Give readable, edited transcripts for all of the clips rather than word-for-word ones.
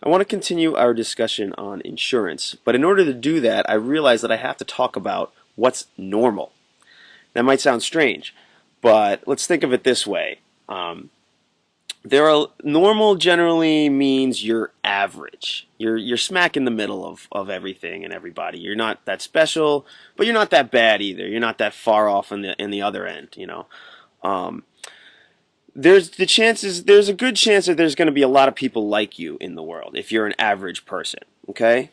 I want to continue our discussion on insurance, but in order to do that, I realize that I have to talk about what's normal. That might sound strange, but let's think of it this way. Normal generally means you're average. You're smack in the middle of everything and everybody. You're not that special, but you're not that bad either. You're not that far off in the other end, you know. Um, there's a good chance that there's going to be a lot of people like you in the world if you're an average person. Okay,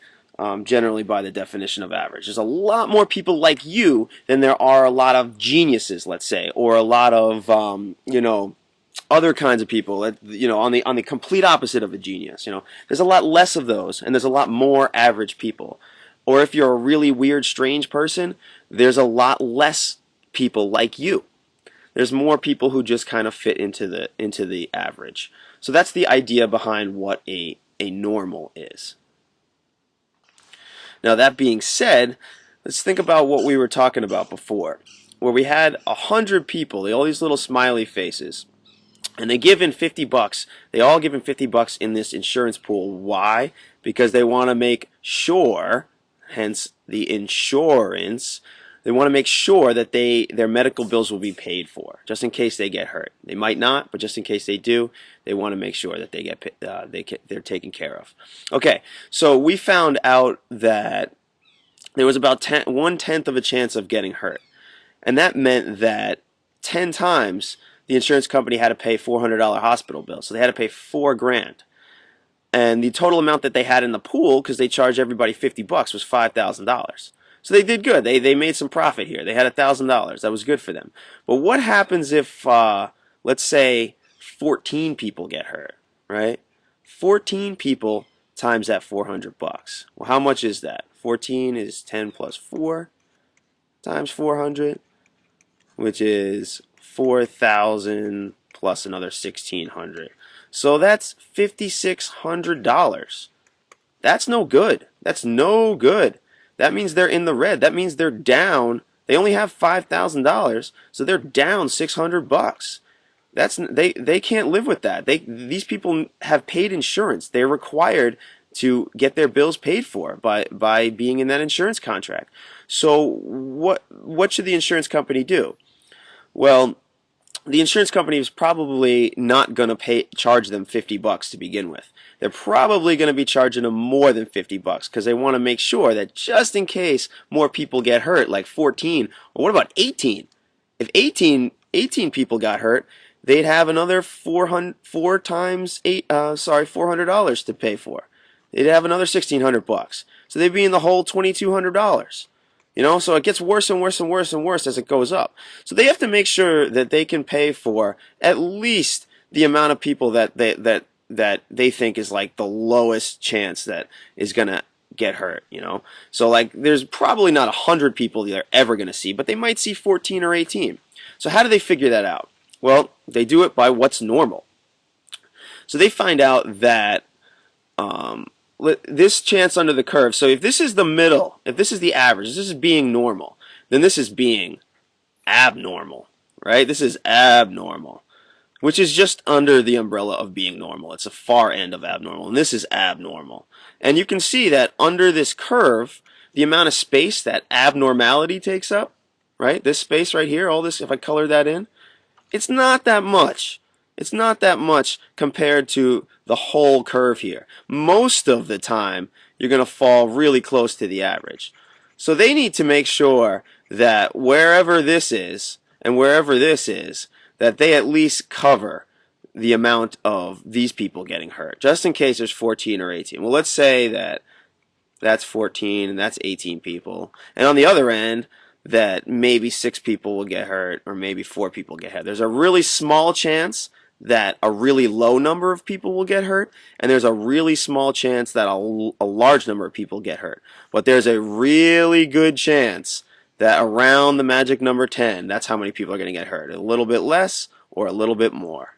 generally by the definition of average, there's a lot more people like you than there are a lot of geniuses, let's say, or a lot of other kinds of people that on the complete opposite of a genius. There's a lot less of those, and there's a lot more average people. Or if you're a really weird, strange person, there's a lot less people like you. There's more people who just kind of fit into the average. So that's the idea behind what a normal is. Now, that being said, let's think about what we were talking about before, where we had 100 people, all these little smiley faces, and they give in $50. They all give in $50 in this insurance pool. Why? Because they want to make sure, hence the insurance, they want to make sure that their medical bills will be paid for, just in case they get hurt. They might not, but just in case they do, they want to make sure that they're taken care of. Okay, so we found out that there was about 1/10 of a chance of getting hurt, and that meant that 10 times the insurance company had to pay $400 hospital bill, so they had to pay $4 grand. And the total amount that they had in the pool, because they charged everybody $50, was $5,000. So they did good. They made some profit here. They had $1,000. That was good for them. But what happens if, let's say, 14 people get hurt, right? 14 people times that $400. Well, how much is that? 14 is 10 plus 4 times 400, which is 4,000 plus another 1,600. So that's $5,600. That's no good. That's no good. That means they're in the red. That means they're down. They only have $5,000, so they're down $600. They can't live with that. These people have paid insurance. They're required to get their bills paid for by being in that insurance contract. So what should the insurance company do? Well, the insurance company is probably not going to charge them $50 to begin with. They're probably going to be charging them more than $50 because they want to make sure that just in case more people get hurt, like 14, or what about 18? If 18 people got hurt, they'd have another $400 to pay for. They'd have another $1,600. So they'd be in the whole $2,200. So it gets worse and worse and worse and worse as it goes up. So they have to make sure that they can pay for at least the amount of people that they think is like the lowest chance that is gonna get hurt. So like there's probably not 100 people they're ever gonna see, but they might see 14 or 18. So how do they figure that out? Well, they do it by what's normal. So they find out that this chance under the curve, so if this is the middle, if this is the average, this is being normal, then this is being abnormal, right? This is abnormal, which is just under the umbrella of being normal. It's a far end of abnormal, and this is abnormal. And you can see that under this curve, the amount of space that abnormality takes up, right? This space right here, all this, if I color that in, it's not that much. It's not that much compared to the whole curve here. Most of the time, you're going to fall really close to the average. So they need to make sure that wherever this is and wherever this is, that they at least cover the amount of these people getting hurt, just in case there's 14 or 18. Well, let's say that that's 14 and that's 18 people. And on the other end, that maybe 6 people will get hurt or maybe 4 people get hurt. There's a really small chance that a really low number of people will get hurt, and there's a really small chance that a large number of people get hurt. But there's a really good chance that around the magic number 10, that's how many people are going to get hurt. A little bit less or a little bit more.